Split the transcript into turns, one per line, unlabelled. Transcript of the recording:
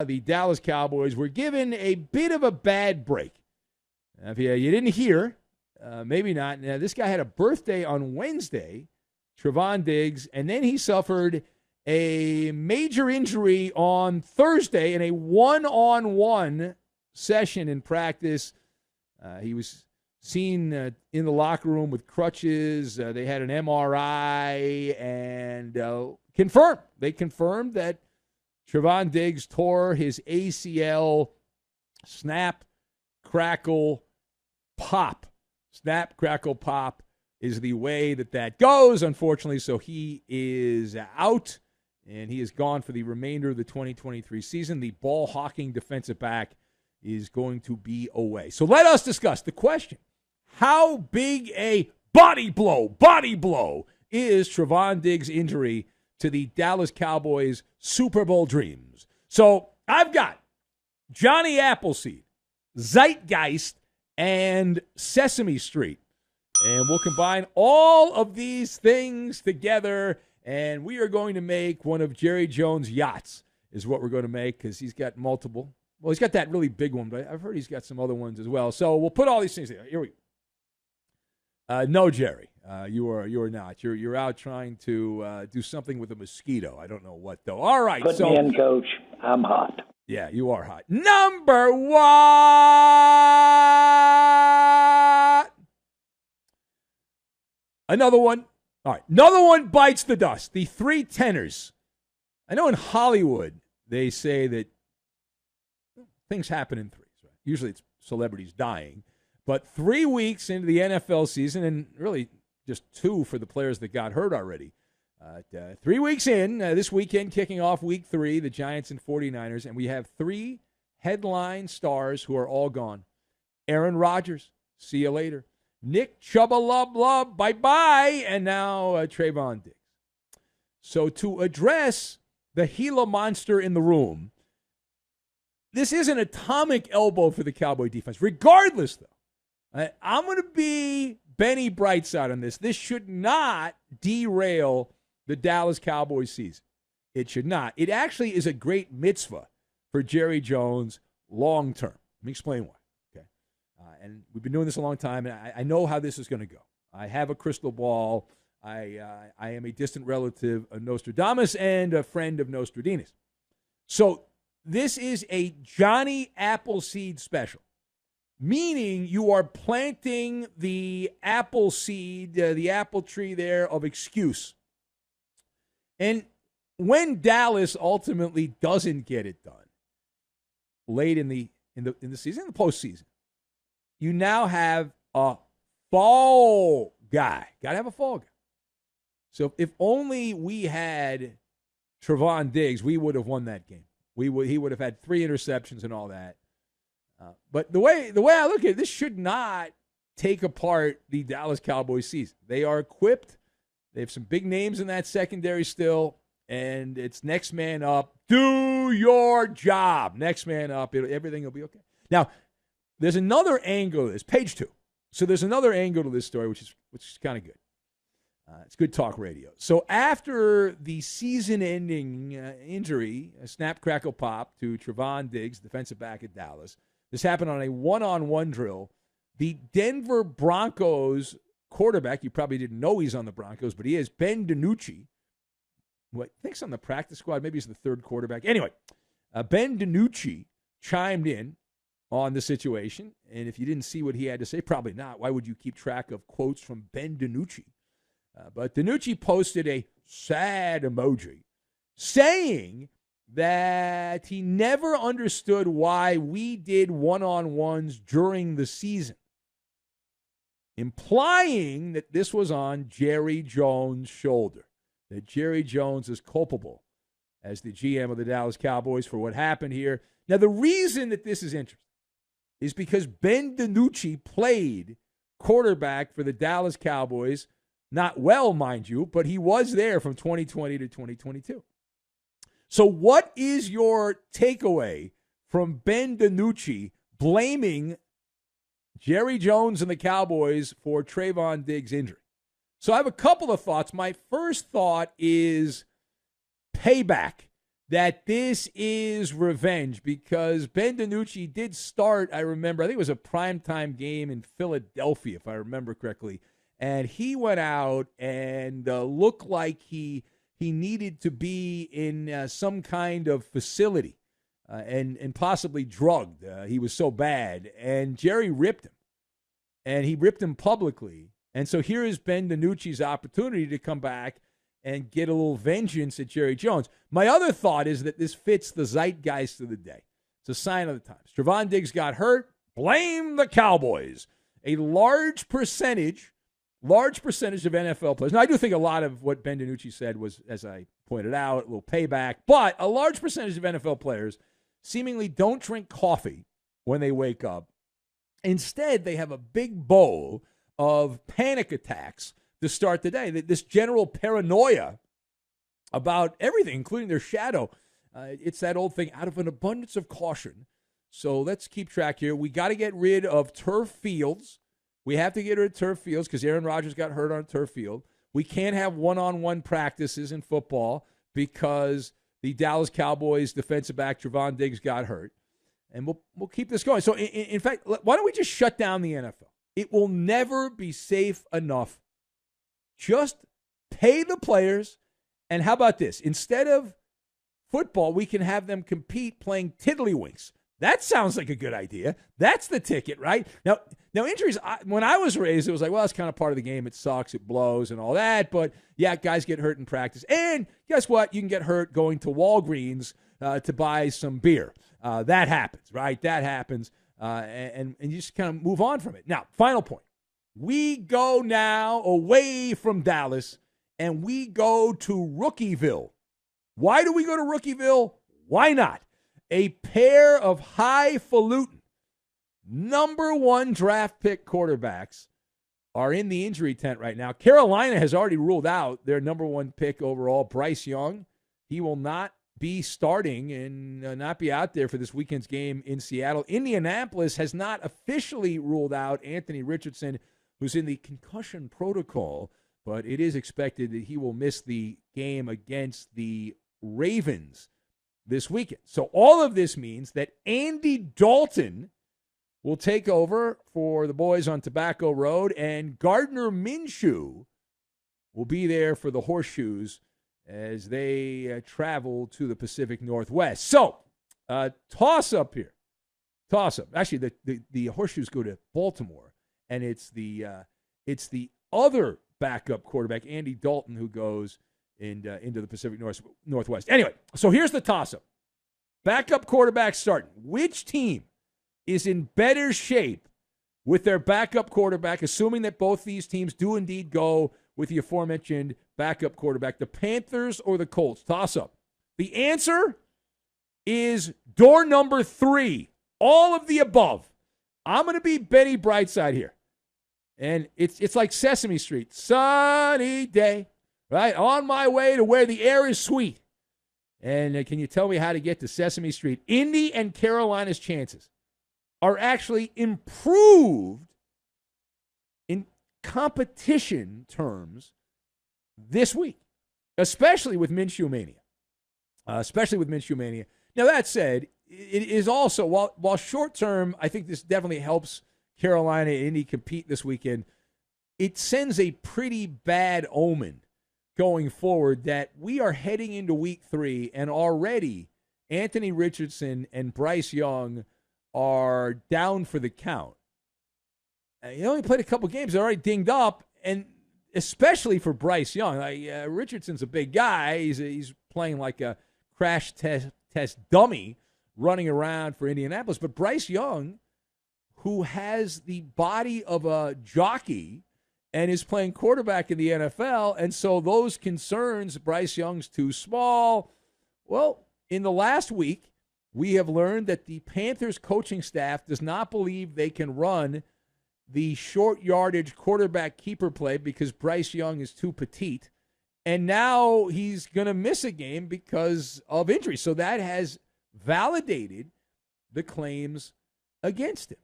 the Dallas Cowboys were given a bit of a bad break. Now, if you didn't hear, maybe not. Now, this guy had a birthday on Wednesday, Trevon Diggs, and then he suffered a major injury on Thursday in a one-on-one session in practice. He was seen in the locker room with crutches. They had an MRI and they confirmed that Trevon Diggs tore his ACL. Snap, crackle, pop. Snap, crackle, pop is the way that goes, unfortunately. So he is out, and he is gone for the remainder of the 2023 season. The ball-hawking defensive back is going to be away. So let us discuss the question. How big a body blow is Trevon Diggs' injury to the Dallas Cowboys' Super Bowl dreams? So I've got Johnny Appleseed, Zeitgeist, and Sesame Street. And we'll combine all of these things together, and we are going to make one of Jerry Jones' yachts is what we're going to make, because he's got multiple. Well, he's got that really big one, but I've heard he's got some other ones as well. So we'll put all these things together. Here we go. No, Jerry, you are not. You're out trying to do something with a mosquito. I don't know what, though. All right.
Put me in, Coach. I'm hot.
Yeah, you are hot. Number one. Another one. All right. Another one bites the dust. The three tenors. I know in Hollywood they say that things happen in threes. Right? Usually it's celebrities dying. But 3 weeks into the NFL season, and really just 2 for the players that got hurt already. 3 weeks in, this weekend kicking off week 3, the Giants and 49ers, and we have 3 headline stars who are all gone. Aaron Rodgers, see you later. Nick Chubba Lub, bye-bye. And now Trevon Diggs. So to address the Gila monster in the room, this is an atomic elbow for the Cowboy defense. Regardless, though, I'm going to be Benny Brightside on this. This should not derail the Dallas Cowboys season. It should not. It actually is a great mitzvah for Jerry Jones long term. Let me explain why. Okay, and we've been doing this a long time, and I know how this is going to go. I have a crystal ball. I am a distant relative of Nostradamus and a friend of Nostradamus. So this is a Johnny Appleseed special. Meaning you are planting the apple seed, the apple tree there of excuse. And when Dallas ultimately doesn't get it done late in the season, in the postseason, you now have a fall guy. Got to have a fall guy. So if only we had Trevon Diggs, we would have won that game. He would have had 3 interceptions and all that. But the way I look at it, this should not take apart the Dallas Cowboys season. They are equipped. They have some big names in that secondary still, and it's next man up. Do your job. Next man up. Everything will be okay. Now, there's another angle to this. Page 2. So there's another angle to this story, which is kind of good. It's good talk radio. So after the season-ending injury, a snap, crackle, pop to Trevon Diggs, defensive back at Dallas, this happened on a one-on-one drill. The Denver Broncos quarterback, you probably didn't know he's on the Broncos, but he is, Ben DiNucci, who I think's on the practice squad. Maybe he's the third quarterback. Anyway, Ben DiNucci chimed in on the situation, and if you didn't see what he had to say, probably not. Why would you keep track of quotes from Ben DiNucci? But DiNucci posted a sad emoji saying that he never understood why we did one-on-ones during the season, implying that this was on Jerry Jones' shoulder, that Jerry Jones is culpable as the GM of the Dallas Cowboys for what happened here. Now, the reason that this is interesting is because Ben DiNucci played quarterback for the Dallas Cowboys, not well, mind you, but he was there from 2020 to 2022. So what is your takeaway from Ben DiNucci blaming Jerry Jones and the Cowboys for Trevon Diggs' injury? So I have a couple of thoughts. My first thought is payback. that this is revenge because Ben DiNucci did start, I remember, I think it was a primetime game in Philadelphia, if I remember correctly, and he went out and looked like he needed to be in some kind of facility and possibly drugged. He was so bad, and Jerry ripped him, and he ripped him publicly. And so here is Ben DiNucci's opportunity to come back and get a little vengeance at Jerry Jones. My other thought is that this fits the zeitgeist of the day. It's a sign of the times. Trevon Diggs got hurt. Blame the Cowboys. A large percentage of NFL players. Now, I do think a lot of what Ben DiNucci said was, as I pointed out, a little payback. But a large percentage of NFL players seemingly don't drink coffee when they wake up. Instead, they have a big bowl of panic attacks to start the day. This general paranoia about everything, including their shadow. It's that old thing, out of an abundance of caution. So let's keep track here. We got to get rid of turf fields. We have to get rid of turf fields because Aaron Rodgers got hurt on a turf field. We can't have one-on-one practices in football because the Dallas Cowboys defensive back Trevon Diggs got hurt. And we'll keep this going. So, in fact, why don't we just shut down the NFL? It will never be safe enough. Just pay the players, and how about this? Instead of football, we can have them compete playing tiddlywinks. That sounds like a good idea. That's the ticket, right? Now injuries, when I was raised, it was like, well, it's kind of part of the game. It sucks, it blows, and all that. But, yeah, guys get hurt in practice. And guess what? You can get hurt going to Walgreens to buy some beer. That happens, right? That happens. And you just kind of move on from it. Now, final point. We go now away from Dallas, and we go to Rookieville. Why do we go to Rookieville? Why not? A pair of highfalutin number one draft pick quarterbacks are in the injury tent right now. Carolina has already ruled out their number one pick overall, Bryce Young. He will not be starting and not be out there for this weekend's game in Seattle. Indianapolis has not officially ruled out Anthony Richardson, who's in the concussion protocol, but it is expected that he will miss the game against the Ravens this weekend. So all of this means that Andy Dalton will take over for the boys on Tobacco Road, and Gardner Minshew will be there for the Horseshoes as they travel to the Pacific Northwest. So, toss-up here. Toss-up. Actually, the Horseshoes go to Baltimore, and it's the other backup quarterback, Andy Dalton, who goes into the Pacific Northwest. Anyway, so here's the toss-up. Backup quarterback starting. Which team is in better shape with their backup quarterback, assuming that both these teams do indeed go with the aforementioned backup quarterback, the Panthers or the Colts? Toss-up. The answer is door number 3, all of the above. I'm going to be Benny Brightside here. And it's like Sesame Street. Sunny day, right? On my way to where the air is sweet. And can you tell me how to get to Sesame Street? Indy and Carolina's chances are actually improved in competition terms this week, especially with Minshew Mania. Now, that said, it is also, while short-term, I think this definitely helps Carolina and Indy compete this weekend, it sends a pretty bad omen going forward that we are heading into week 3, and already Anthony Richardson and Bryce Young are down for the count. He only played a couple games. They're already dinged up, and especially for Bryce Young. Richardson's a big guy. He's playing like a crash test dummy running around for Indianapolis. But Bryce Young, who has the body of a jockey and is playing quarterback in the NFL, and so those concerns, Bryce Young's too small. Well, in the last week, we have learned that the Panthers coaching staff does not believe they can run the short yardage quarterback keeper play because Bryce Young is too petite. And now he's going to miss a game because of injury. So that has validated the claims against him.